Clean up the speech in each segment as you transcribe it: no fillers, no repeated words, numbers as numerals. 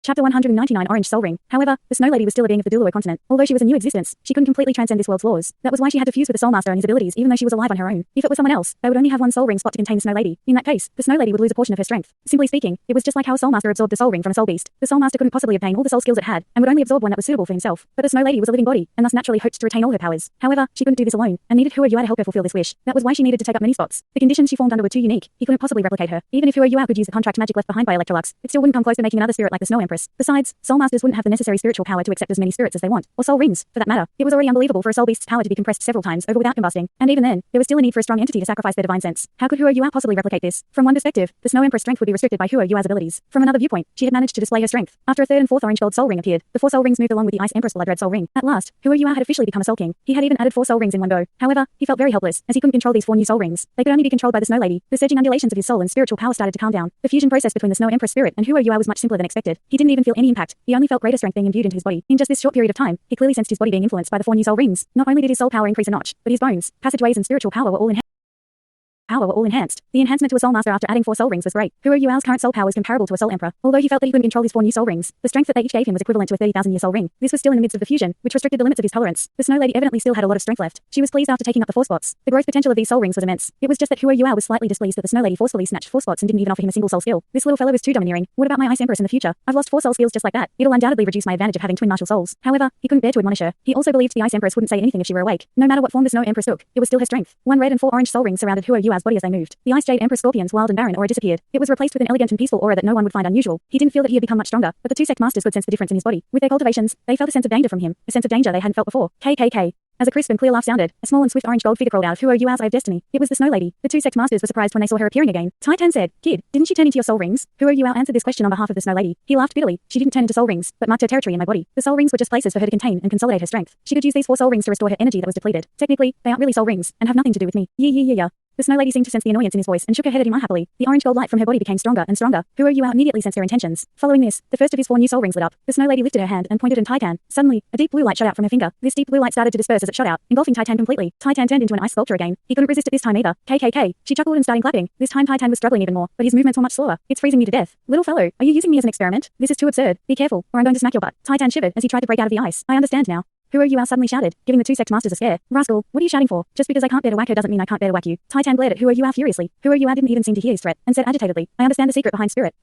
Chapter 199 Orange Soul Ring. However, the Snow Lady was still a being of the Douluo continent. Although she was a new existence, she couldn't completely transcend this world's laws. That was why she had to fuse with the Soul Master and his abilities even though she was alive on her own. If it was someone else, they would only have one soul ring spot to contain the Snow Lady. In that case, the Snow Lady would lose a portion of her strength. Simply speaking, it was just like how a Soul Master absorbed the soul ring from a soul beast. The Soul Master couldn't possibly obtain all the soul skills it had, and would only absorb one that was suitable for himself. But the Snow Lady was a living body, and thus naturally hoped to retain all her powers. However, she couldn't do this alone, and needed Hua Yua to help her fulfill this wish. That was why she needed to take up many spots. The conditions she formed under were too unique. He couldn't possibly replicate her. Even if Hua Yua could use the contract magic left behind by Electrolux, it still wouldn't come close to making another spirit like the Snow Empress. Besides, Soul Masters wouldn't have the necessary spiritual power to accept as many spirits as they want, or soul rings, for that matter. It was already unbelievable for a soul beast's power to be compressed several times over without combusting, and even then, there was still a need for a strong entity to sacrifice their divine sense. How could Hua Yua possibly replicate this? From one perspective, the Snow Empress' strength would be restricted by Hua Yua's abilities. From another viewpoint, she had managed to display her strength. After a third and fourth orange gold soul ring appeared, the 4 soul rings moved along with the Ice Empress Blood Red soul ring. At last, Hua Yua had officially become a soul king. He had even added 4 soul rings in one go. However, he felt very helpless, as he couldn't control these 4 new soul rings. They could only be controlled by the Snow Lady. The surging undulations of his soul and spiritual power started to calm down. The fusion process between the Snow Empress spirit and Hua Yua was much simpler than expected. He didn't even feel any impact. He only felt greater strength being imbued into his body. In just this short period of time, he clearly sensed his body being influenced by the 4 new soul rings. Not only did his soul power increase a notch, but his bones, passageways and spiritual power were all enhanced. The enhancement to a Soul Master after adding 4 soul rings was great. Hua Yua's current soul power was comparable to a Soul Emperor. Although he felt that he couldn't control his 4 new soul rings, the strength that they each gave him was equivalent to a 30,000-year soul ring. This was still in the midst of the fusion, which restricted the limits of his tolerance. The Snow Lady evidently still had a lot of strength left. She was pleased after taking up the 4 spots. The growth potential of these soul rings was immense. It was just that Hua Yua was slightly displeased that the Snow Lady forcefully snatched 4 spots and didn't even offer him a single soul skill. This little fellow is too domineering. What about my Ice Empress in the future? I've lost 4 soul skills just like that. It'll undoubtedly reduce my advantage of having twin martial souls. However, he couldn't bear to admonish her. He also believed the Ice Empress wouldn't say anything if she were awake. No matter what form the Snow Empress took, it was still her strength. 1 red and 4 orange soul rings surrounded Hua Yua's body as they moved. The Ice Jade Empress Scorpions, wild and barren aura disappeared. It was replaced with an elegant and peaceful aura that no one would find unusual. He didn't feel that he had become much stronger, but the 2 Sect Masters could sense the difference in his body. With their cultivations, they felt a sense of danger from him, a sense of danger they hadn't felt before. KKK. As a crisp and clear laugh sounded, a small and swift orange gold figure crawled out of Hua Yua's eye of destiny. It was the Snow Lady. The 2 Sect Masters were surprised when they saw her appearing again. Titan said, "Kid, didn't she turn into your soul rings?" Hua Yua answered this question on behalf of the Snow Lady. He laughed bitterly. She didn't turn into soul rings, but marked her territory in my body. The soul rings were just places for her to contain and consolidate her strength. She could use these 4 soul rings to restore her energy that was depleted. Technically, they aren't really soul rings, and have nothing to do with me. Yeah. The Snow Lady seemed to sense the annoyance in his voice and shook her head at him unhappily. The orange gold light from her body became stronger and stronger. Hua Yua immediately sensed her intentions. Following this, the first of his 4 new soul rings lit up. The Snow Lady lifted her hand and pointed in Titan. Suddenly, a deep blue light shot out from her finger. This deep blue light started to disperse as it shot out, engulfing Titan completely. Titan turned into an ice sculpture again. He couldn't resist it this time either. KKK. She chuckled and started clapping. This time Titan was struggling even more, but his movements were much slower. It's freezing me to death. Little fellow, are you using me as an experiment? This is too absurd. Be careful, or I'm going to smack your butt. Titan shivered as he tried to break out of the ice. I understand now. Hua Yua suddenly shouted, giving the 2 Sect Masters a scare. Rascal, what are you shouting for? Just because I can't bear to whack her doesn't mean I can't bear to whack you. Titan glared at Hua Yua furiously. Hua Yua didn't even seem to hear his threat, and said agitatedly, I understand the secret behind spirit.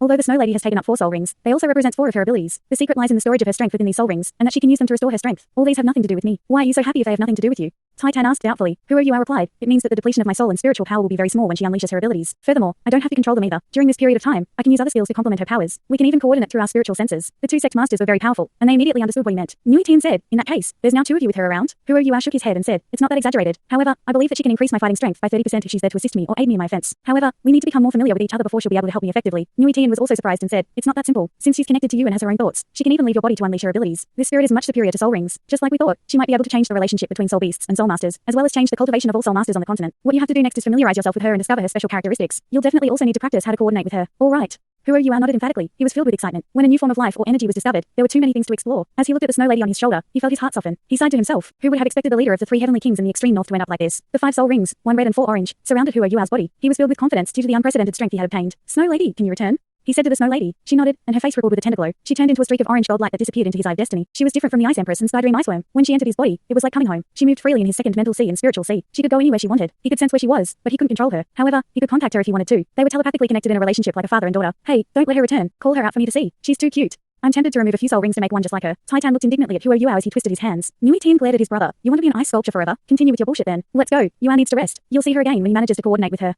Although the Snow Lady has taken up 4 soul rings, they also represent 4 of her abilities. The secret lies in the storage of her strength within these soul rings, and that she can use them to restore her strength. All these have nothing to do with me. Why are you so happy if they have nothing to do with you? Titan asked doubtfully. Hua Yua replied, it means that the depletion of my soul and spiritual power will be very small when she unleashes her abilities. Furthermore, I don't have to control them either. During this period of time, I can use other skills to complement her powers. We can even coordinate through our spiritual senses. The 2 Sect Masters were very powerful, and they immediately understood what he meant. Nui Tian said, in that case, there's now 2 of you with her around. Hua Yua shook his head and said, it's not that exaggerated. However, I believe that she can increase my fighting strength by 30% if she's there to assist me or aid me in my offense. However, we need to become more familiar with each other before she'll be able to help me effectively. Nui Tian was also surprised and said, it's not that simple. Since she's connected to you and has her own thoughts, she can even leave your body to unleash her abilities. This spirit is much superior to soul rings. Just like we thought, she might be able to change the relationship between soul beasts and soul masters, as well as change the cultivation of all soul masters on the continent. What you have to do next is familiarize yourself with her and discover her special characteristics. You'll definitely also need to practice how to coordinate with her. All right. Hua Yua nodded emphatically. He was filled with excitement. When a new form of life or energy was discovered, there were too many things to explore. As he looked at the Snow Lady on his shoulder, he felt his heart soften. He sighed to himself. Who would have expected the leader of the 3 heavenly kings in the extreme north to end up like this? The 5 soul rings, 1 red and 4 orange, surrounded Hua Yua's body. He was filled with confidence due to the unprecedented strength he had obtained. Snow Lady, can you return? He said to the Snow Lady. She nodded, and her face rippled with a tender glow. She turned into a streak of orange gold light that disappeared into his eye of destiny. She was different from the Ice Empress and Sky Dream Iceworm. When she entered his body, it was like coming home. She moved freely in his second mental sea and spiritual sea. She could go anywhere she wanted. He could sense where she was, but he couldn't control her. However, he could contact her if he wanted to. They were telepathically connected in a relationship like a father and daughter. Hey, don't let her return. Call her out for me to see. She's too cute. I'm tempted to remove a few soul rings to make one just like her. Titan looked indignantly at Hua Yua as he twisted his hands. Nui Tian glared at his brother. You want to be an ice sculpture forever? Continue with your bullshit then. Let's go. Yua needs to rest. You'll see her again when he manages to coordinate with her.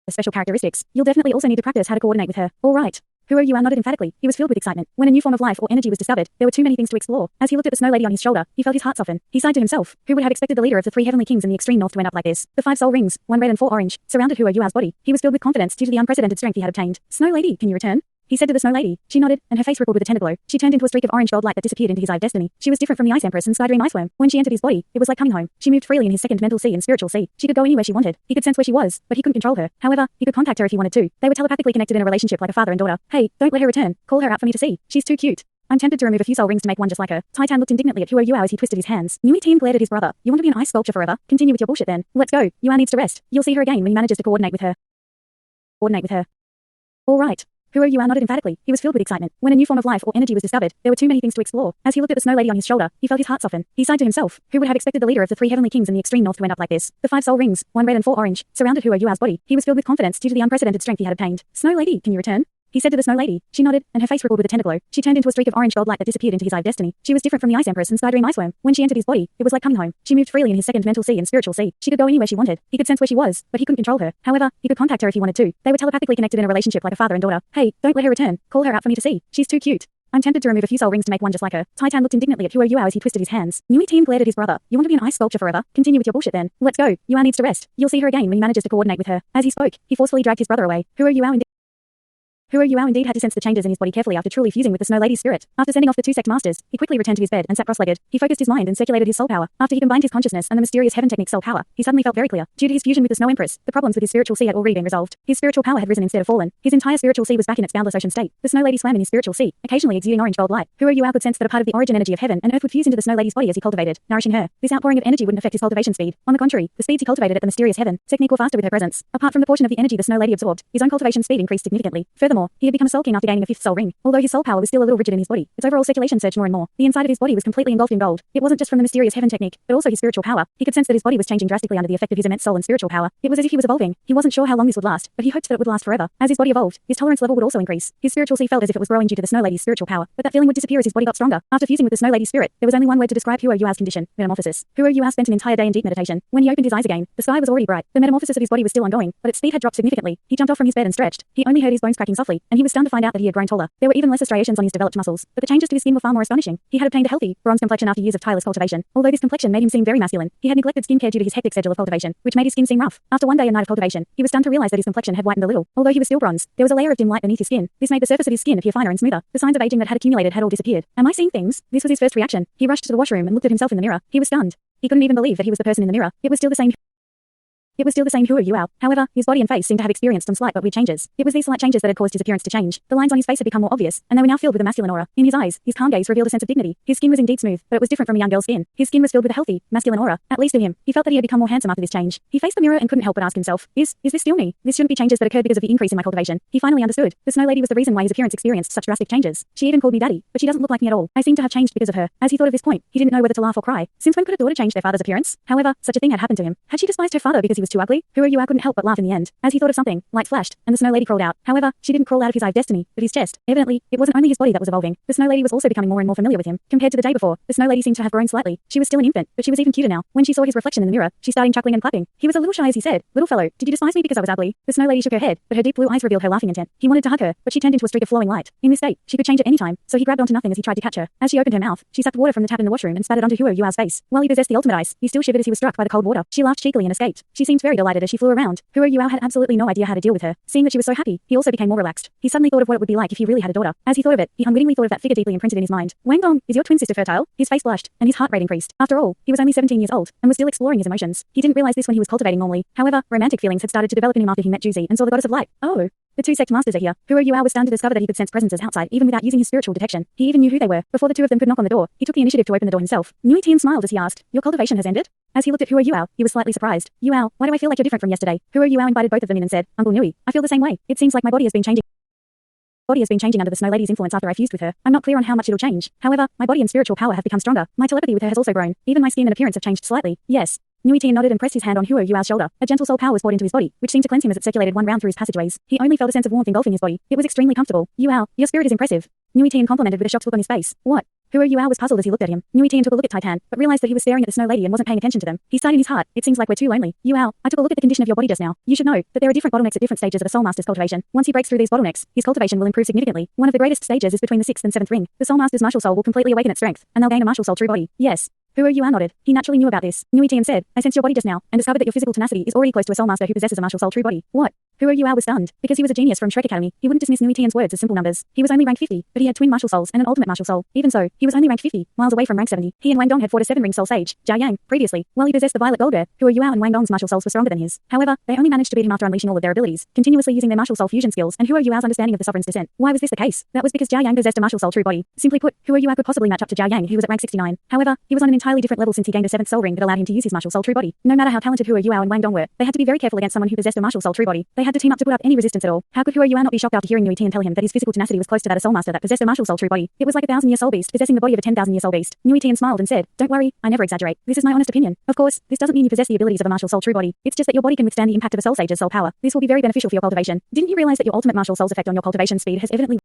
The special characteristics. You'll definitely also need to practice how to coordinate with her. All right. Hua Yua nodded emphatically. He was filled with excitement. When a new form of life or energy was discovered, there were too many things to explore. As he looked at the Snow Lady on his shoulder, he felt his heart soften. He sighed to himself. Who would have expected the leader of the 3 heavenly kings in the extreme north to end up like this? The 5 soul rings, 1 red and 4 orange, surrounded Hua Yua's body. He was filled with confidence due to the unprecedented strength he had obtained. Snow Lady, can you return? He said to the Snow Lady. She nodded, and her face rippled with a tender glow. She turned into a streak of orange gold light that disappeared into his eye of destiny. She was different from the Ice Empress and Sky Dream Iceworm. When she entered his body, it was like coming home. She moved freely in his second mental sea and spiritual sea. She could go anywhere she wanted. He could sense where she was, but he couldn't control her. However, he could contact her if he wanted to. They were telepathically connected in a relationship like a father and daughter. Hey, don't let her return. Call her out for me to see. She's too cute. I'm tempted to remove a few soul rings to make one just like her. Titan looked indignantly at Hua Yua as he twisted his hands. Nui Tian glared at his brother. You want to be an ice sculpture forever? Continue with your bullshit then. Let's go. Yua needs to rest. You'll see her again when he manages to coordinate with her. All right. Huo Yuao nodded emphatically. He was filled with excitement. When a new form of life or energy was discovered, there were too many things to explore. As he looked at the snow lady on his shoulder, he felt his heart soften. He sighed to himself. Who would have expected the leader of the 3 heavenly kings in the extreme north to end up like this? The 5 soul rings, 1 red and 4 orange, surrounded Huo Yuao's body. He was filled with confidence due to the unprecedented strength he had obtained. Snow lady, can you return? He said to the snow lady. She nodded, and her face rippled with a tender glow. She turned into a streak of orange gold light that disappeared into his eye of destiny. She was different from the Ice Empress and Sky Dream Iceworm. When she entered his body, it was like coming home. She moved freely in his second mental sea and spiritual sea. She could go anywhere she wanted. He could sense where she was, but he couldn't control her. However, he could contact her if he wanted to. They were telepathically connected in a relationship like a father and daughter. Hey, don't let her return. Call her out for me to see. She's too cute. I'm tempted to remove a few soul rings to make one just like her. Titan looked indignantly at Huo Yuao as he twisted his hands. Nui Tian glared at his brother. You want to be an ice sculpture forever? Continue with your bullshit then. Let's go. Yuao needs to rest. You'll see her again when he manages to coordinate with her. As he spoke, he forcefully dragged his brother away. Huo Yuao indeed had to sense the changes in his body carefully after truly fusing with the Snow Lady's spirit. After sending off the 2 sect masters, he quickly returned to his bed and sat cross-legged. He focused his mind and circulated his soul power. After he combined his consciousness and the mysterious heaven technique soul power, he suddenly felt very clear. Due to his fusion with the Snow Empress, the problems with his spiritual sea had already been resolved. His spiritual power had risen instead of fallen. His entire spiritual sea was back in its boundless ocean state. The Snow Lady swam in his spiritual sea, occasionally exuding orange gold light. Huo Yuao could sense that a part of the origin energy of heaven and earth would fuse into the Snow Lady's body as he cultivated, nourishing her. This outpouring of energy wouldn't affect his cultivation speed. On the contrary, the speeds he cultivated at the mysterious heaven technique were faster with her presence. Apart from the portion of the energy the Snow Lady absorbed, his own cultivation speed increased significantly. Furthermore, he had become a soul king after gaining a 5th soul ring. Although his soul power was still a little rigid in his body, its overall circulation surged more and more. The inside of his body was completely engulfed in gold. It wasn't just from the mysterious heaven technique, but also his spiritual power. He could sense that his body was changing drastically under the effect of his immense soul and spiritual power. It was as if he was evolving. He wasn't sure how long this would last, but he hoped that it would last forever. As his body evolved, his tolerance level would also increase. His spiritual sea felt as if it was growing due to the Snow Lady's spiritual power, but that feeling would disappear as his body got stronger. After fusing with the Snow Lady's spirit, there was only one word to describe Huo Yuao's condition: metamorphosis. Huo Yuao spent an entire day in deep meditation. When he opened his eyes again, the sky was already bright. The metamorphosis of his body was still ongoing, but its speed had dropped significantly. He jumped off from his bed and stretched. He only heard his bones cracking softly, and he was stunned to find out that he had grown taller. There were even less striations on his developed muscles, but the changes to his skin were far more astonishing. He had obtained a healthy, bronze complexion after years of tireless cultivation. Although this complexion made him seem very masculine, he had neglected skincare due to his hectic schedule of cultivation, which made his skin seem rough. After one day and night of cultivation, he was stunned to realize that his complexion had whitened a little. Although he was still bronze, there was a layer of dim light beneath his skin. This made the surface of his skin appear finer and smoother. The signs of aging that had accumulated had all disappeared. Am I seeing things? This was his first reaction. He rushed to the washroom and looked at himself in the mirror. He was stunned. He couldn't even believe that he was the person in the mirror. It was still the same Huo Yuao. However, his body and face seemed to have experienced some slight but weird changes. It was these slight changes that had caused his appearance to change. The lines on his face had become more obvious, and they were now filled with a masculine aura. In his eyes, his calm gaze revealed a sense of dignity. His skin was indeed smooth, but it was different from a young girl's skin. His skin was filled with a healthy, masculine aura, at least to him. He felt that he had become more handsome after this change. He faced the mirror and couldn't help but ask himself, Is this still me? This shouldn't be changes that occurred because of the increase in my cultivation. He finally understood. The Snow Lady was the reason why his appearance experienced such drastic changes. She even called me daddy, but she doesn't look like me at all. I seem to have changed because of her. As he thought of this point, he didn't know whether to laugh or cry. Since when could a daughter change their father's appearance? However, such a thing had happened to him. Had she despised her father because he was too ugly? Huo Yuao couldn't help but laugh in the end. As he thought of something, light flashed, and the Snow Lady crawled out. However, she didn't crawl out of his eye of destiny, but his chest. Evidently, it wasn't only his body that was evolving. The Snow Lady was also becoming more and more familiar with him. Compared to the day before, the Snow Lady seemed to have grown slightly. She was still an infant, but she was even cuter now. When she saw his reflection in the mirror, she started chuckling and clapping. He was a little shy as he said, Little fellow, did you despise me because I was ugly? The Snow Lady shook her head, but her deep blue eyes revealed her laughing intent. He wanted to hug her, but she turned into a streak of flowing light. In this state, she could change at any time, so he grabbed onto nothing as he tried to catch her. As she opened her mouth, she sucked water from the tap in the washroom and spat it onto Huo Yuao's face. While he possessed the ultimate ice, he still shivered as he was struck by the cold water. She laughed cheekily and escaped. She seemed very delighted as she flew around. Huo Yuao had absolutely no idea how to deal with her. Seeing that she was so happy, he also became more relaxed. He suddenly thought of what it would be like if he really had a daughter. As he thought of it, he unwittingly thought of that figure deeply imprinted in his mind. Wang Dong, is your twin sister fertile? His face blushed, and his heart rate increased. After all, he was only 17 years old, and was still exploring his emotions. He didn't realize this when he was cultivating normally. However, romantic feelings had started to develop in him after he met Juzi and saw the goddess of light. Oh. The 2 sect masters are here. Huo Yuao was stunned to discover that he could sense presences outside even without using his spiritual detection. He even knew who they were. Before the 2 of them could knock on the door, he took the initiative to open the door himself. Nui Tian smiled as he asked, Your cultivation has ended? As he looked at Huo Yuao, he was slightly surprised. Yuao, why do I feel like you're different from yesterday? Huo Yuao invited both of them in and said, Uncle Nui, I feel the same way. It seems like my body has been changing under the Snow Lady's influence after I fused with her. I'm not clear on how much it'll change. However, my body and spiritual power have become stronger. My telepathy with her has also grown. Even my skin and appearance have changed slightly. Yes. Nui Tian nodded and pressed his hand on Huo Yuao's shoulder. A gentle soul power was poured into his body, which seemed to cleanse him as it circulated one round through his passageways. He only felt a sense of warmth engulfing his body. It was extremely comfortable. Yuao, your spirit is impressive. Nui Tian complimented with a shocked look on his face. What? Huo Yuao was puzzled as he looked at him. Nui Tian took a look at Titan, but realized that he was staring at the Snow Lady and wasn't paying attention to them. He sighed in his heart. It seems like we're too lonely. Yuao, I took a look at the condition of your body just now. You should know that there are different bottlenecks at different stages of a Soul Master's cultivation. Once he breaks through these bottlenecks, his cultivation will improve significantly. One of the greatest stages is between the 6th and 7th ring. The Soul Master's martial soul will completely awaken its strength, and they'll gain a martial soul true body. Yes. Huo Yuao nodded. He naturally knew about this. Nui Tian said, I sensed your body just now, and discovered that your physical tenacity is already close to a Soul Master who possesses a martial soul true body. What? Huo Yuao was stunned. Because he was a genius from Shrek Academy, he wouldn't dismiss Nui Tian's words as simple numbers. He was only rank 50, but he had twin martial souls and an ultimate martial soul. Even so, he was only rank 50, miles away from rank 70. He and Wang Dong had fought a 7-ring soul sage, Jiao Yang, previously. While he possessed the violet gold bear, Huo Yuao and Wang Dong's martial souls were stronger than his. However, they only managed to beat him after unleashing all of their abilities, continuously using their martial soul fusion skills and Huo Yuao's understanding of the sovereign's descent. Why was this the case? That was because Jiao Yang possessed a martial soul true body. Simply put, Huo Yuao could possibly match up to Jiao Yang, who was at rank 69. However, he was on an entirely different level since he gained a 7th soul ring that allowed him to use his martial soul true body. No matter how talented Huo Yuao and Wang Dong were, they had to be very careful against someone who possessed a martial soul true body. They had had to team up to put up any resistance at all. How could Huo Yuan not be shocked after hearing Nui Tian tell him that his physical tenacity was close to that of Soul Master that possessed a martial soul true body? It was like a 1,000-year soul beast possessing the body of a 10,000-year soul beast. Nui Tian smiled and said, "Don't worry, I never exaggerate. This is my honest opinion. Of course, this doesn't mean you possess the abilities of a martial soul true body. It's just that your body can withstand the impact of a soul sage's soul power. This will be very beneficial for your cultivation. Didn't you realize that your ultimate martial soul's effect on your cultivation speed has evidently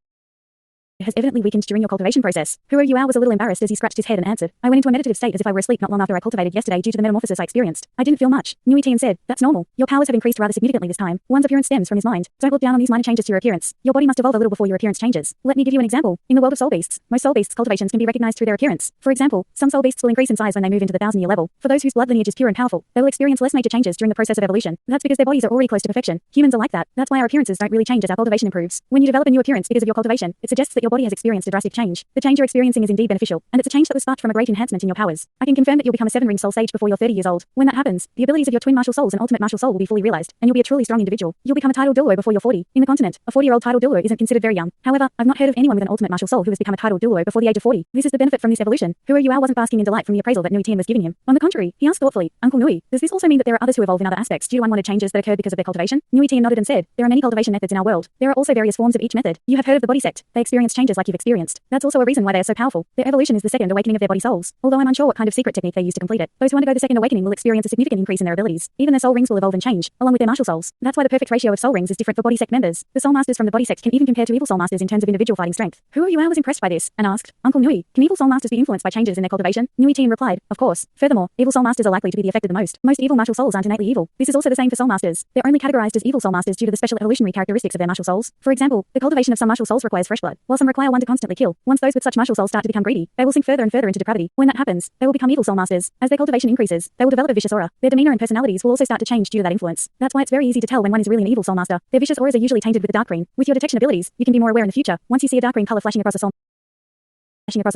weakened during your cultivation process?" Huo Yuan was a little embarrassed as he scratched his head and answered, "I went into a meditative state as if I were asleep not long after I cultivated yesterday due to the metamorphosis I experienced. I didn't feel much." Nui Tian said, "That's normal. Your powers have increased rather significantly this time. One's appearance stems from his mind. Don't look down on these minor changes to your appearance. Your body must evolve a little before your appearance changes. Let me give you an example. In the world of soul beasts, most soul beasts' cultivations can be recognized through their appearance. For example, some soul beasts will increase in size when they move into the 1,000-year level. For those whose blood lineage is pure and powerful, they will experience less major changes during the process of evolution. That's because their bodies are already close to perfection. Humans are like that. That's why our appearances don't really change as our cultivation improves. When you develop a new appearance because of your cultivation, it suggests that your body has experienced a drastic change. The change you're experiencing is indeed beneficial, and it's a change that was sparked from a great enhancement in your powers. I can confirm that you'll become a 7-ring soul sage before you're 30 years old. When that happens, the abilities of your twin martial souls and ultimate martial soul will be fully realized, and you'll be a truly strong individual. You'll become a titled Douluo before you're 40. In the continent, a 40-year-old titled Douluo isn't considered very young. However, I've not heard of anyone with an ultimate martial soul who has become a titled Douluo before the age of 40. This is the benefit from this evolution." Huo Yuan wasn't basking in delight from the appraisal that Nui Tian was giving him. On the contrary, he asked thoughtfully, "Uncle Nui, does this also mean that there are others who evolve in other aspects due to unwanted changes that occurred because of their cultivation?" Nui Tian nodded and said, "There are many cultivation methods in our world. There are also various forms of each method. You have heard of the body sect. They experience changes like you've experienced. That's also a reason why they are so powerful. Their evolution is the second awakening of their body souls. Although I'm unsure what kind of secret technique they use to complete it. Those who undergo the second awakening will experience a significant increase in their abilities. Even their soul rings will evolve and change, along with their martial souls. That's why the perfect ratio of soul rings is different for body sect members. The soul masters from the body sect can even compare to evil soul masters in terms of individual fighting strength." Huo Yuan was impressed by this, and asked, "Uncle Nui, can evil soul masters be influenced by changes in their cultivation?" Nui Tian replied, "Of course. Furthermore, evil soul masters are likely to be the affected the most. Most evil martial souls aren't innately evil. This is also the same for soul masters. They're only categorized as evil soul masters due to the special evolutionary characteristics of their martial souls. For example, the cultivation of some martial souls requires fresh blood, while some require one to constantly kill. Once those with such martial souls start to become greedy, they will sink further and further into depravity. When that happens, they will become evil soul masters. As their cultivation increases, they will develop a vicious aura. Their demeanor and personalities will also start to change due to that influence. That's why it's very easy to tell when one is really an evil soul master. Their vicious auras are usually tainted with the dark green. With your detection abilities, you can be more aware in the future. Once you see a dark green color flashing across a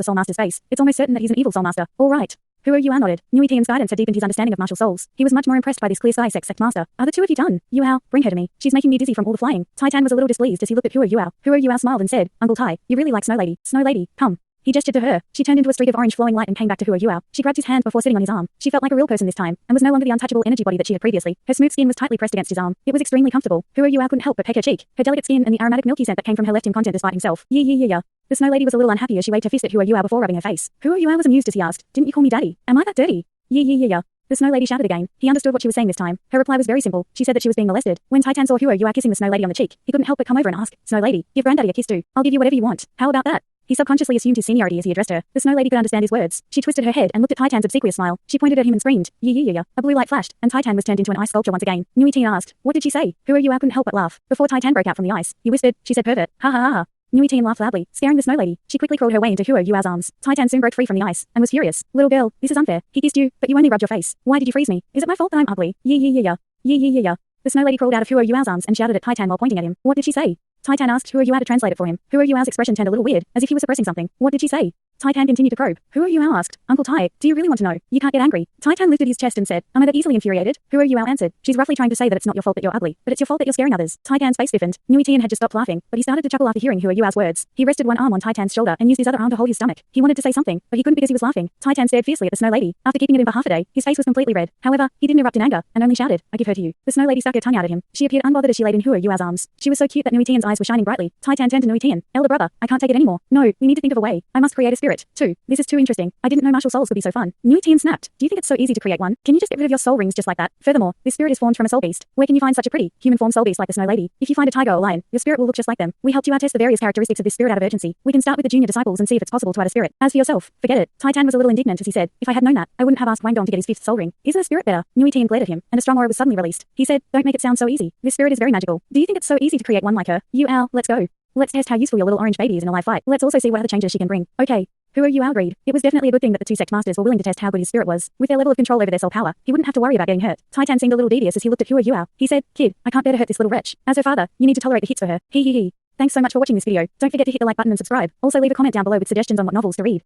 soul master's face, it's almost certain that he's an evil soul master. All right." Huo Yuan nodded. Nui Tian's guidance had deepened his understanding of martial souls. He was much more impressed by this clear sky sect master. "Are the two of you done? Yuao, bring her to me. She's making me dizzy from all the flying." Titan was a little displeased as he looked at Huo Yuao. Huo Yuao smiled and said, "Uncle Tai, you really like Snow Lady. Snow Lady, come." He gestured to her. She turned into a streak of orange flowing light and came back to Huo Yuao. She grabbed his hand before sitting on his arm. She felt like a real person this time, and was no longer the untouchable energy body that she had previously. Her smooth skin was tightly pressed against his arm. It was extremely comfortable. Huo Yuao couldn't help but peck her cheek. Her delicate skin and the aromatic milky scent that came from her left him content despite himself. Yeah. The Snow Lady was a little unhappy as she waved her fist at Huo Yuao before rubbing her face. Huo Yuao was amused as he asked, "Didn't you call me daddy? Am I that dirty?" Yeah. The Snow Lady shouted again. He understood what she was saying this time. Her reply was very simple. She said that she was being molested. When Titan saw Huo Yuao kissing the Snow Lady on the cheek, he couldn't help but come over and ask, "Snow Lady, give Granddaddy a kiss too. I'll give you whatever you want. How about that?" He subconsciously assumed his seniority as he addressed her. The Snow Lady could understand his words. She twisted her head and looked at Titan's obsequious smile. She pointed at him and screamed, Yeah. A blue light flashed, and Titan was turned into an ice sculpture once again. Nui Tian asked, "What did she say?" Huo Yuao couldn't help but laugh. Before Titan broke out from the ice, he whispered, "She said pervert. Ha ha ha." Nui Tian laughed loudly, scaring the Snow Lady. She quickly crawled her way into Huo Yuao's arms. Titan soon broke free from the ice, and was furious. "Little girl, this is unfair. He kissed you, but you only rubbed your face. Why did you freeze me? Is it my fault that I'm ugly? Yeah. The Snow Lady crawled out of Huo Yuao's arms and shouted at Titan while pointing at him. "What did she say?" Titan asked Huo Yuao to translate it for him. Huo Yuao's expression turned a little weird, as if he was suppressing something. "What did she say?" Titan continued to probe. Huo Yuao asked, "Uncle Tai, do you really want to know? You can't get angry." Titan lifted his chest and said, "Am I that easily infuriated?" Huo Yuao answered, "She's roughly trying to say that it's not your fault that you're ugly, but it's your fault that you're scaring others." Titan's face stiffened. Nui Tian had just stopped laughing, but he started to chuckle after hearing Huo Yuao's words. He rested one arm on Titan's shoulder and used his other arm to hold his stomach. He wanted to say something, but he couldn't because he was laughing. Titan stared fiercely at the Snow Lady. After keeping it in for half a day, his face was completely red. However, he didn't erupt in anger, and only shouted, "I give her to you." The Snow Lady stuck her tongue out at him. She appeared unbothered as she laid in Huo Yuao's arms. She was so cute that Nui Tian's eyes were shining brightly. Titan turned to Nui Tian. "Elder brother, I can't take it anymore. No, we need to think of a way. I must create a spirit, too. This is too interesting. I didn't know martial souls could be so fun." Nui Tian snapped. "Do you think it's so easy to create one? Can you just get rid of your soul rings just like that? Furthermore, this spirit is formed from a soul beast. Where can you find such a pretty, human form soul beast like the Snow Lady? If you find a tiger or lion, your spirit will look just like them. We helped you test the various characteristics of this spirit out of urgency. We can start with the junior disciples and see if it's possible to add a spirit. As for yourself, forget it." Titan was a little indignant as he said, "If I had known that, I wouldn't have asked Wang Dong to get his 5th soul ring. Isn't a spirit better?" Nui Tian glared at him, and a strong aura was suddenly released. He said, "Don't make it sound so easy. This spirit is very magical. Do you think it's so easy to create one like her? Let's go. Let's test how useful your little orange baby is in a live fight. Let's also see what other changes she can bring." "Okay." Huo Yuao agreed. It was definitely a good thing that the two sect masters were willing to test how good his spirit was. With their level of control over their soul power, he wouldn't have to worry about getting hurt. Titan seemed a little devious as he looked at Huo Yuao. He said, "Kid, I can't bear to hurt this little wretch. As her father, you need to tolerate the hits for her. He. Thanks so much for watching this video. Don't forget to hit the like button and subscribe. Also leave a comment down below with suggestions on what novels to read.